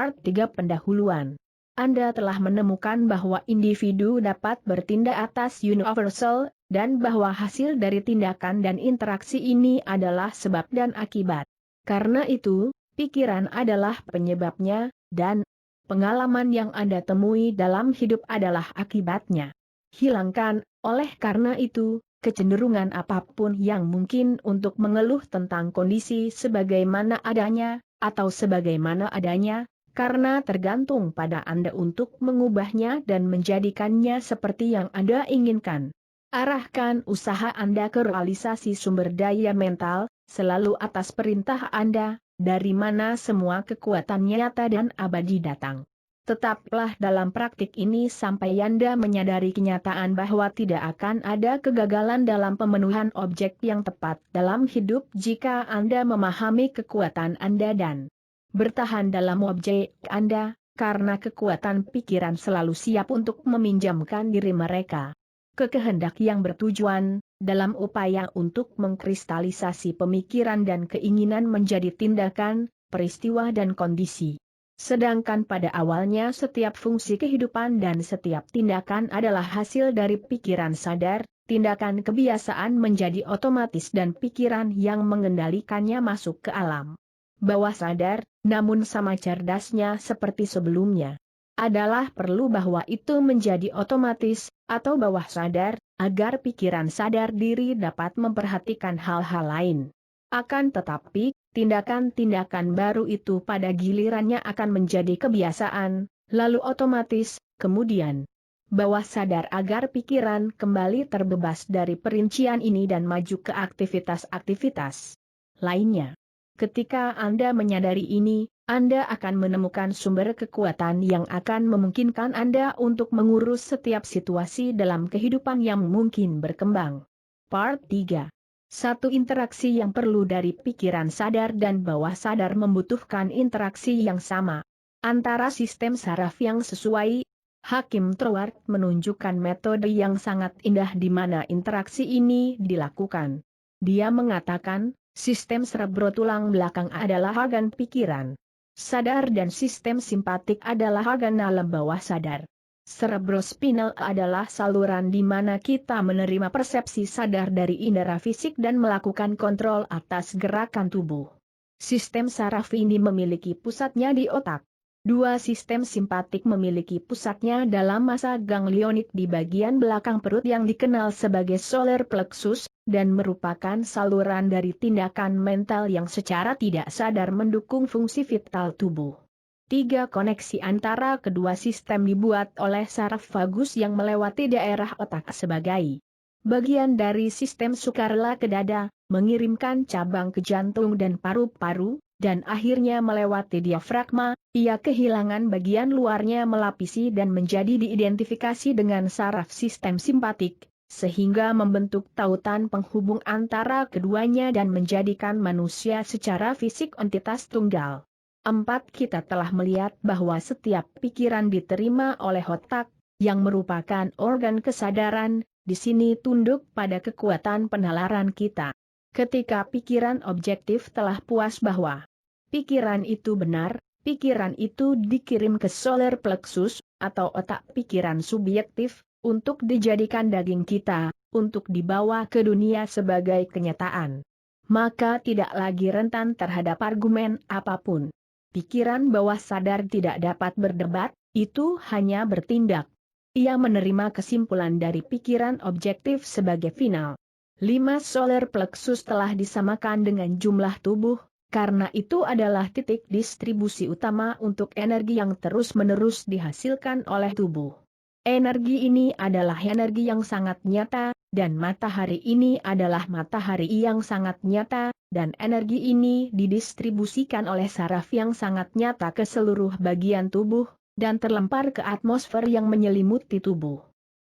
Part 3 Pendahuluan. Anda telah menemukan bahwa individu dapat bertindak atas universal, dan bahwa hasil dari tindakan dan interaksi ini adalah sebab dan akibat. Karena itu, pikiran adalah penyebabnya, dan pengalaman yang Anda temui dalam hidup adalah akibatnya. Hilangkan, oleh karena itu, kecenderungan apapun yang mungkin untuk mengeluh tentang kondisi sebagaimana adanya, atau sebagaimana adanya, karena tergantung pada Anda untuk mengubahnya dan menjadikannya seperti yang Anda inginkan. Arahkan usaha Anda ke realisasi sumber daya mental, selalu atas perintah Anda, dari mana semua kekuatan nyata dan abadi datang. Tetaplah dalam praktik ini sampai Anda menyadari kenyataan bahwa tidak akan ada kegagalan dalam pemenuhan objek yang tepat dalam hidup jika Anda memahami kekuatan Anda dan bertahan dalam objek Anda, karena kekuatan pikiran selalu siap untuk meminjamkan diri mereka ke kehendak yang bertujuan, dalam upaya untuk mengkristalisasi pemikiran dan keinginan menjadi tindakan, peristiwa dan kondisi. Sedangkan pada awalnya setiap fungsi kehidupan dan setiap tindakan adalah hasil dari pikiran sadar, tindakan kebiasaan menjadi otomatis dan pikiran yang mengendalikannya masuk ke alam bawah sadar, namun sama cerdasnya seperti sebelumnya. Adalah perlu bahwa itu menjadi otomatis, atau bawah sadar, agar pikiran sadar diri dapat memperhatikan hal-hal lain. Akan tetapi, tindakan-tindakan baru itu pada gilirannya akan menjadi kebiasaan, lalu otomatis, kemudian bawah sadar agar pikiran kembali terbebas dari perincian ini dan maju ke aktivitas-aktivitas lainnya. Ketika Anda menyadari ini, Anda akan menemukan sumber kekuatan yang akan memungkinkan Anda untuk mengurus setiap situasi dalam kehidupan yang mungkin berkembang. Part 3. Satu interaksi yang perlu dari pikiran sadar dan bawah sadar membutuhkan interaksi yang sama antara sistem saraf yang sesuai. Hakim Troward menunjukkan metode yang sangat indah di mana interaksi ini dilakukan. Dia mengatakan, sistem cerebro tulang belakang adalah organ pikiran sadar dan sistem simpatik adalah organ alam bawah sadar. Cerebrospinal adalah saluran di mana kita menerima persepsi sadar dari indera fisik dan melakukan kontrol atas gerakan tubuh. Sistem saraf ini memiliki pusatnya di otak. Dua sistem simpatik memiliki pusatnya dalam massa ganglionik di bagian belakang perut yang dikenal sebagai solar plexus, dan merupakan saluran dari tindakan mental yang secara tidak sadar mendukung fungsi vital tubuh. Tiga koneksi antara kedua sistem dibuat oleh saraf vagus yang melewati daerah otak sebagai bagian dari sistem sukarela ke dada, mengirimkan cabang ke jantung dan paru-paru, dan akhirnya melewati diafragma, ia kehilangan bagian luarnya melapisi dan menjadi diidentifikasi dengan saraf sistem simpatik, sehingga membentuk tautan penghubung antara keduanya dan menjadikan manusia secara fisik entitas tunggal. 4. Kita telah melihat bahwa setiap pikiran diterima oleh otak, yang merupakan organ kesadaran, di sini tunduk pada kekuatan penalaran kita. Ketika pikiran objektif telah puas bahwa pikiran itu benar, pikiran itu dikirim ke solar plexus, atau otak pikiran subjektif, untuk dijadikan daging kita, untuk dibawa ke dunia sebagai kenyataan. Maka tidak lagi rentan terhadap argumen apapun. Pikiran bawah sadar tidak dapat berdebat, itu hanya bertindak. Ia menerima kesimpulan dari pikiran objektif sebagai final. 5. Solar plexus telah disamakan dengan jumlah tubuh, karena itu adalah titik distribusi utama untuk energi yang terus-menerus dihasilkan oleh tubuh. Energi ini adalah energi yang sangat nyata, dan matahari ini adalah matahari yang sangat nyata, dan energi ini didistribusikan oleh saraf yang sangat nyata ke seluruh bagian tubuh, dan terlempar ke atmosfer yang menyelimuti tubuh.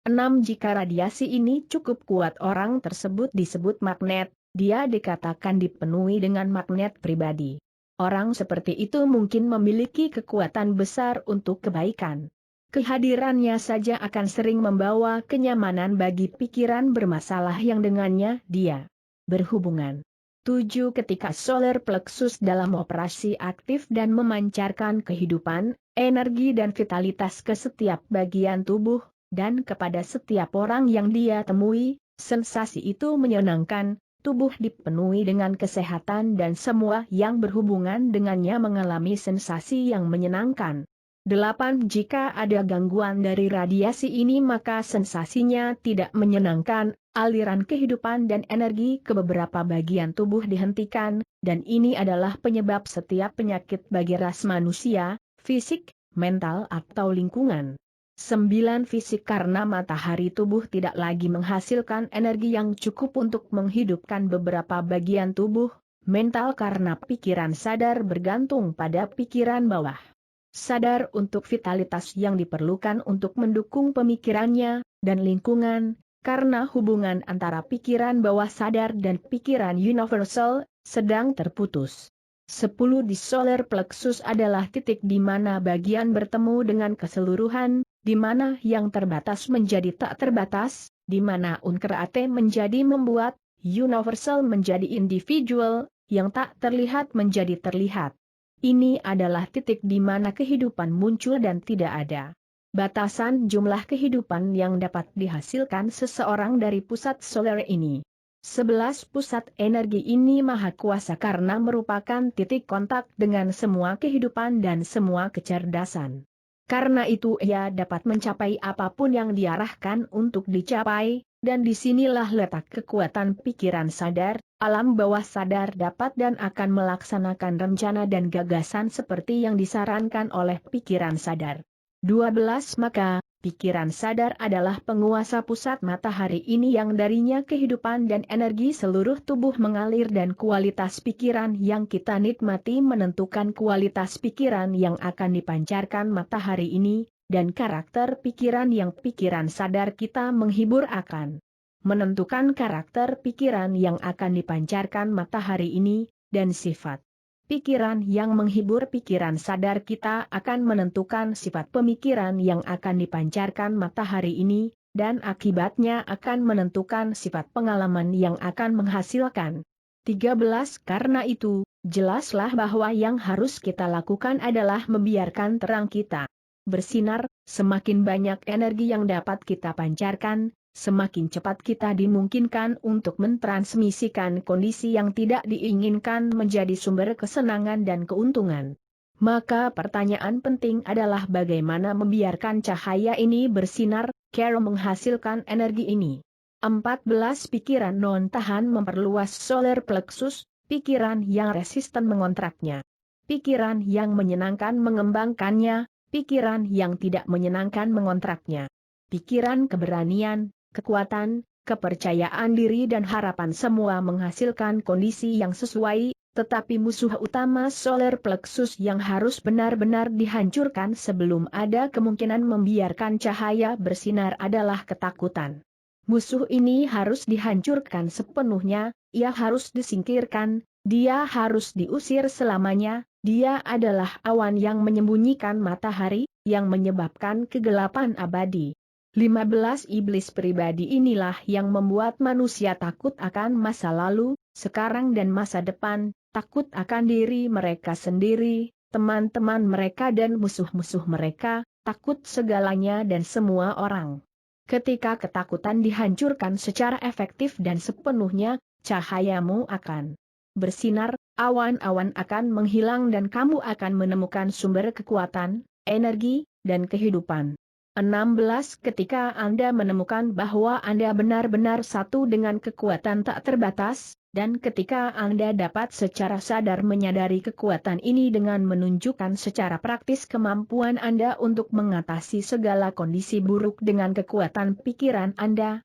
6. Jika radiasi ini cukup kuat orang tersebut disebut magnet, dia dikatakan dipenuhi dengan magnet pribadi. Orang seperti itu mungkin memiliki kekuatan besar untuk kebaikan. Kehadirannya saja akan sering membawa kenyamanan bagi pikiran bermasalah yang dengannya dia berhubungan. 7. Ketika solar plexus dalam operasi aktif dan memancarkan kehidupan, energi dan vitalitas ke setiap bagian tubuh, dan kepada setiap orang yang dia temui, sensasi itu menyenangkan, tubuh dipenuhi dengan kesehatan dan semua yang berhubungan dengannya mengalami sensasi yang menyenangkan. 8. Jika ada gangguan dari radiasi ini maka sensasinya tidak menyenangkan, aliran kehidupan dan energi ke beberapa bagian tubuh dihentikan, dan ini adalah penyebab setiap penyakit bagi ras manusia, fisik, mental atau lingkungan. 9. Fisik karena matahari tubuh tidak lagi menghasilkan energi yang cukup untuk menghidupkan beberapa bagian tubuh, mental karena pikiran sadar bergantung pada pikiran bawah sadar untuk vitalitas yang diperlukan untuk mendukung pemikirannya, dan lingkungan, karena hubungan antara pikiran bawah sadar dan pikiran universal, sedang terputus. 10. Di solar plexus adalah titik di mana bagian bertemu dengan keseluruhan, di mana yang terbatas menjadi tak terbatas, di mana unkerate menjadi membuat, universal menjadi individual, yang tak terlihat menjadi terlihat. Ini adalah titik di mana kehidupan muncul dan tidak ada batasan jumlah kehidupan yang dapat dihasilkan seseorang dari pusat solar ini. 11. Pusat energi ini maha kuasa karena merupakan titik kontak dengan semua kehidupan dan semua kecerdasan. Karena itu ia dapat mencapai apapun yang diarahkan untuk dicapai, dan disinilah letak kekuatan pikiran sadar. Alam bawah sadar dapat dan akan melaksanakan rencana dan gagasan seperti yang disarankan oleh pikiran sadar. 12. Maka, pikiran sadar adalah penguasa pusat matahari ini yang darinya kehidupan dan energi seluruh tubuh mengalir dan kualitas pikiran yang kita nikmati menentukan kualitas pikiran yang akan dipancarkan matahari ini, dan karakter pikiran yang pikiran sadar kita menghibur akan menentukan karakter pikiran yang akan dipancarkan matahari ini, dan sifat pikiran yang menghibur pikiran sadar kita akan menentukan sifat pemikiran yang akan dipancarkan matahari ini, dan akibatnya akan menentukan sifat pengalaman yang akan menghasilkan. 13. Karena itu, jelaslah bahwa yang harus kita lakukan adalah membiarkan terang kita bersinar, semakin banyak energi yang dapat kita pancarkan, semakin cepat kita dimungkinkan untuk mentransmisikan kondisi yang tidak diinginkan menjadi sumber kesenangan dan keuntungan. Maka pertanyaan penting adalah bagaimana membiarkan cahaya ini bersinar, cara menghasilkan energi ini. 14. Pikiran non-tahan memperluas solar plexus, pikiran yang resisten mengontraknya. Pikiran yang menyenangkan mengembangkannya, pikiran yang tidak menyenangkan mengontraknya. Pikiran keberanian, kekuatan, kepercayaan diri dan harapan semua menghasilkan kondisi yang sesuai, tetapi musuh utama solar plexus yang harus benar-benar dihancurkan sebelum ada kemungkinan membiarkan cahaya bersinar adalah ketakutan. Musuh ini harus dihancurkan sepenuhnya, ia harus disingkirkan, dia harus diusir selamanya, dia adalah awan yang menyembunyikan matahari, yang menyebabkan kegelapan abadi. 15. Iblis pribadi inilah yang membuat manusia takut akan masa lalu, sekarang dan masa depan, takut akan diri mereka sendiri, teman-teman mereka dan musuh-musuh mereka, takut segalanya dan semua orang. Ketika ketakutan dihancurkan secara efektif dan sepenuhnya, cahayamu akan bersinar, awan-awan akan menghilang dan kamu akan menemukan sumber kekuatan, energi, dan kehidupan. 16. Ketika Anda menemukan bahwa Anda benar-benar satu dengan kekuatan tak terbatas, dan ketika Anda dapat secara sadar menyadari kekuatan ini dengan menunjukkan secara praktis kemampuan Anda untuk mengatasi segala kondisi buruk dengan kekuatan pikiran Anda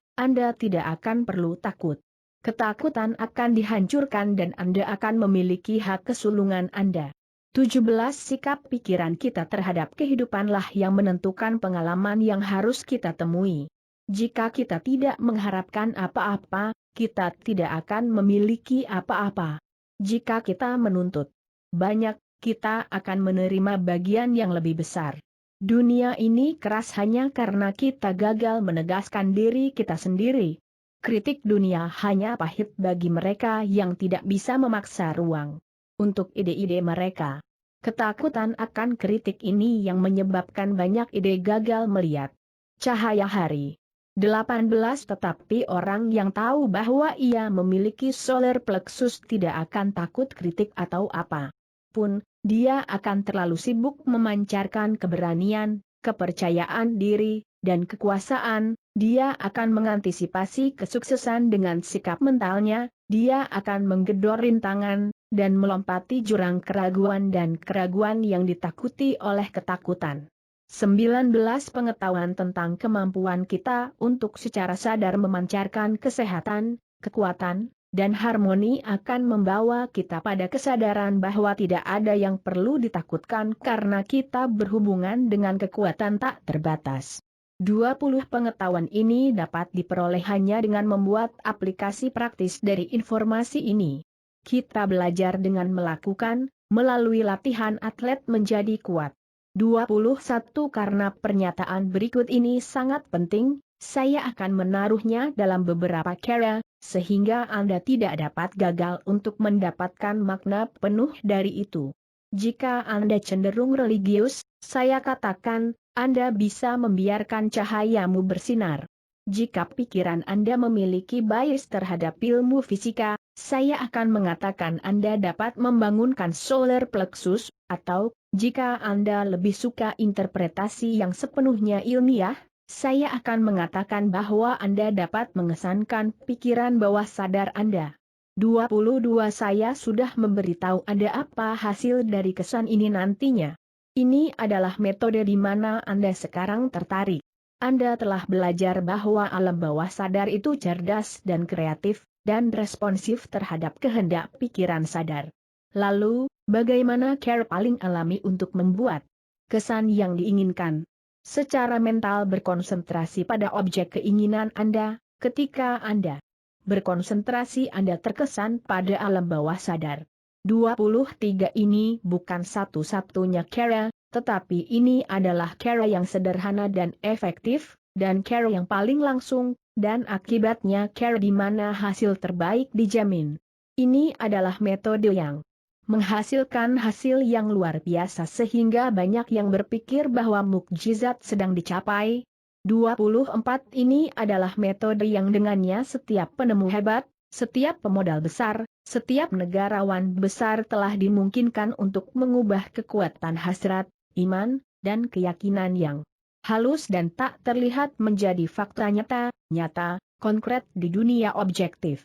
tidak akan perlu takut. Ketakutan akan dihancurkan dan Anda akan memiliki hak kesulungan Anda. 17. Sikap pikiran kita terhadap kehidupanlah yang menentukan pengalaman yang harus kita temui. Jika kita tidak mengharapkan apa-apa, kita tidak akan memiliki apa-apa. Jika kita menuntut banyak, kita akan menerima bagian yang lebih besar. Dunia ini keras hanya karena kita gagal menegaskan diri kita sendiri. Kritik dunia hanya pahit bagi mereka yang tidak bisa memaksa ruang untuk ide-ide mereka. Ketakutan akan kritik ini yang menyebabkan banyak ide gagal melihat cahaya hari. 18 Tetapi orang yang tahu bahwa ia memiliki solar plexus tidak akan takut kritik atau apa pun, dia akan terlalu sibuk memancarkan keberanian, kepercayaan diri, dan kekuasaan. Dia akan mengantisipasi kesuksesan dengan sikap mentalnya, dia akan menggedor rintangan, dan melompati jurang keraguan dan keraguan yang ditakuti oleh ketakutan. 19 Pengetahuan tentang kemampuan kita untuk secara sadar memancarkan kesehatan, kekuatan, dan harmoni akan membawa kita pada kesadaran bahwa tidak ada yang perlu ditakutkan karena kita berhubungan dengan kekuatan tak terbatas. 20 Pengetahuan ini dapat diperoleh hanya dengan membuat aplikasi praktis dari informasi ini. Kita belajar dengan melakukan, melalui latihan atlet menjadi kuat. 21 Karena pernyataan berikut ini sangat penting, saya akan menaruhnya dalam beberapa cara, sehingga Anda tidak dapat gagal untuk mendapatkan makna penuh dari itu. Jika Anda cenderung religius, saya katakan, Anda bisa membiarkan cahayamu bersinar. Jika pikiran Anda memiliki bias terhadap ilmu fisika, saya akan mengatakan Anda dapat membangunkan solar plexus, atau, jika Anda lebih suka interpretasi yang sepenuhnya ilmiah, saya akan mengatakan bahwa Anda dapat mengesankan pikiran bawah sadar Anda. 22 Saya sudah memberitahu Anda apa hasil dari kesan ini nantinya. Ini adalah metode di mana Anda sekarang tertarik. Anda telah belajar bahwa alam bawah sadar itu cerdas dan kreatif, dan responsif terhadap kehendak pikiran sadar. Lalu, bagaimana cara paling alami untuk membuat kesan yang diinginkan? Secara mental berkonsentrasi pada objek keinginan Anda, ketika Anda berkonsentrasi Anda terkesan pada alam bawah sadar. 23 Ini bukan satu-satunya cara, tetapi ini adalah cara yang sederhana dan efektif, dan cara yang paling langsung, dan akibatnya cara di mana hasil terbaik dijamin. Ini adalah metode yang menghasilkan hasil yang luar biasa sehingga banyak yang berpikir bahwa mukjizat sedang dicapai. 24 Ini adalah metode yang dengannya setiap penemu hebat, setiap pemodal besar, setiap negarawan besar telah dimungkinkan untuk mengubah kekuatan hasrat, iman, dan keyakinan yang halus dan tak terlihat menjadi fakta nyata, konkret di dunia objektif.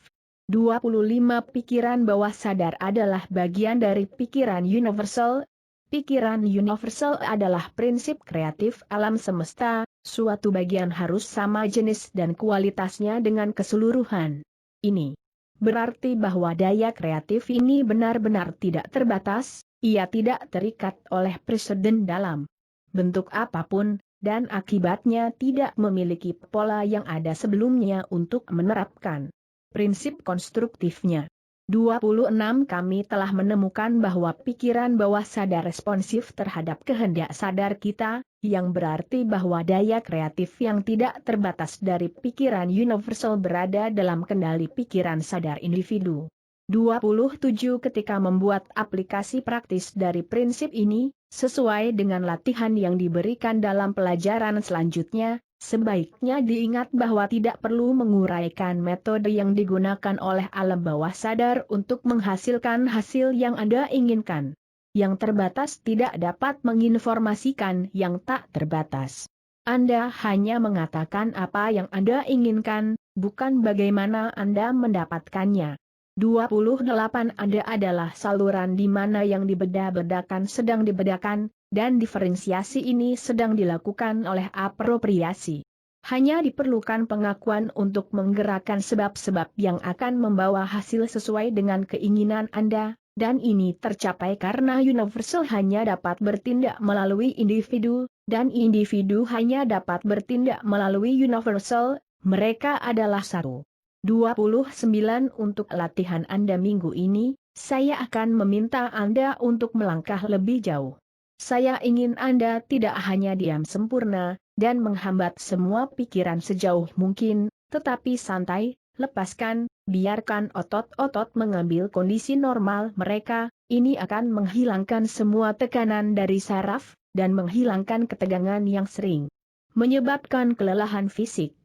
25 Pikiran bawah sadar adalah bagian dari pikiran universal. Pikiran universal adalah prinsip kreatif alam semesta, suatu bagian harus sama jenis dan kualitasnya dengan keseluruhan. Ini berarti bahwa daya kreatif ini benar-benar tidak terbatas, ia tidak terikat oleh preseden dalam bentuk apapun, dan akibatnya tidak memiliki pola yang ada sebelumnya untuk menerapkan prinsip konstruktifnya. 26 Kami telah menemukan bahwa pikiran bawah sadar responsif terhadap kehendak sadar kita, yang berarti bahwa daya kreatif yang tidak terbatas dari pikiran universal berada dalam kendali pikiran sadar individu. 27 Ketika membuat aplikasi praktis dari prinsip ini, sesuai dengan latihan yang diberikan dalam pelajaran selanjutnya, sebaiknya diingat bahwa tidak perlu menguraikan metode yang digunakan oleh alam bawah sadar untuk menghasilkan hasil yang Anda inginkan. Yang terbatas tidak dapat menginformasikan yang tak terbatas. Anda hanya mengatakan apa yang Anda inginkan, bukan bagaimana Anda mendapatkannya. 28 Anda adalah saluran di mana yang dibeda-bedakan sedang dibedakan, dan diferensiasi ini sedang dilakukan oleh apropriasi. Hanya diperlukan pengakuan untuk menggerakkan sebab-sebab yang akan membawa hasil sesuai dengan keinginan Anda, dan ini tercapai karena universal hanya dapat bertindak melalui individu, dan individu hanya dapat bertindak melalui universal, mereka adalah satu. 29 Untuk latihan Anda minggu ini, saya akan meminta Anda untuk melangkah lebih jauh. Saya ingin Anda tidak hanya diam sempurna, dan menghambat semua pikiran sejauh mungkin, tetapi santai, lepaskan, biarkan otot-otot mengambil kondisi normal mereka, ini akan menghilangkan semua tekanan dari saraf, dan menghilangkan ketegangan yang sering menyebabkan kelelahan fisik.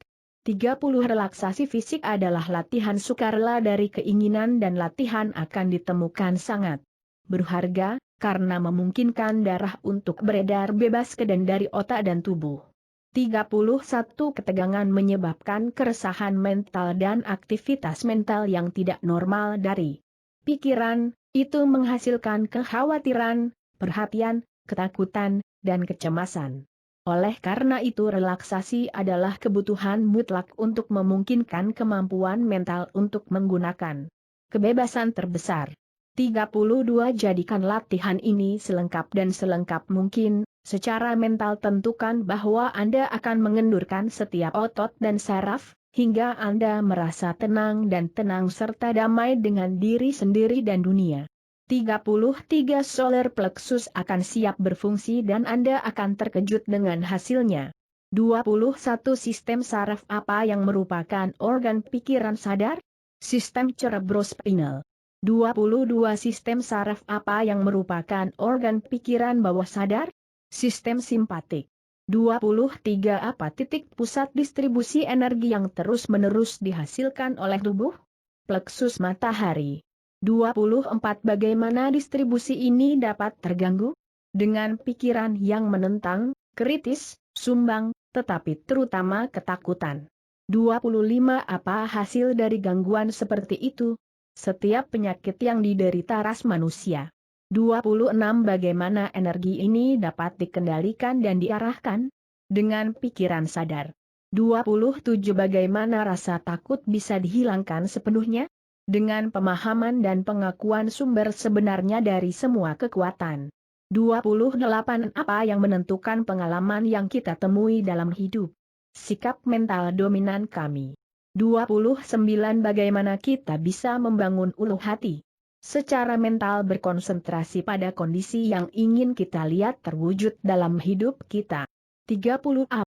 30 relaksasi fisik adalah latihan sukarela dari keinginan dan latihan akan ditemukan sangat berharga, karena memungkinkan darah untuk beredar bebas ke dan dari otak dan tubuh. 31 ketegangan menyebabkan keresahan mental dan aktivitas mental yang tidak normal dari pikiran, itu menghasilkan kekhawatiran, perhatian, ketakutan, dan kecemasan. Oleh karena itu relaksasi adalah kebutuhan mutlak untuk memungkinkan kemampuan mental untuk menggunakan kebebasan terbesar. 32 Jadikan latihan ini selengkap dan selengkap mungkin. Secara mental tentukan bahwa Anda akan mengendurkan setiap otot dan saraf, hingga Anda merasa tenang dan tenang serta damai dengan diri sendiri dan dunia. 33 Solar plexus akan siap berfungsi dan Anda akan terkejut dengan hasilnya. 21 Sistem saraf apa yang merupakan organ pikiran sadar? Sistem cerebrospinal. 22 Sistem saraf apa yang merupakan organ pikiran bawah sadar? Sistem simpatik. 23 Apa titik pusat distribusi energi yang terus-menerus dihasilkan oleh tubuh? Pleksus matahari. 24 Bagaimana distribusi ini dapat terganggu? Dengan pikiran yang menentang, kritis, sumbang, tetapi terutama ketakutan. 25 Apa hasil dari gangguan seperti itu? Setiap penyakit yang diderita ras manusia. 26 Bagaimana energi ini dapat dikendalikan dan diarahkan? Dengan pikiran sadar. 27 Bagaimana rasa takut bisa dihilangkan sepenuhnya? Dengan pemahaman dan pengakuan sumber sebenarnya dari semua kekuatan. 28 Apa yang menentukan pengalaman yang kita temui dalam hidup? Sikap mental dominan kami. 29 Bagaimana kita bisa membangun ulu hati? Secara mental berkonsentrasi pada kondisi yang ingin kita lihat terwujud dalam hidup kita. 30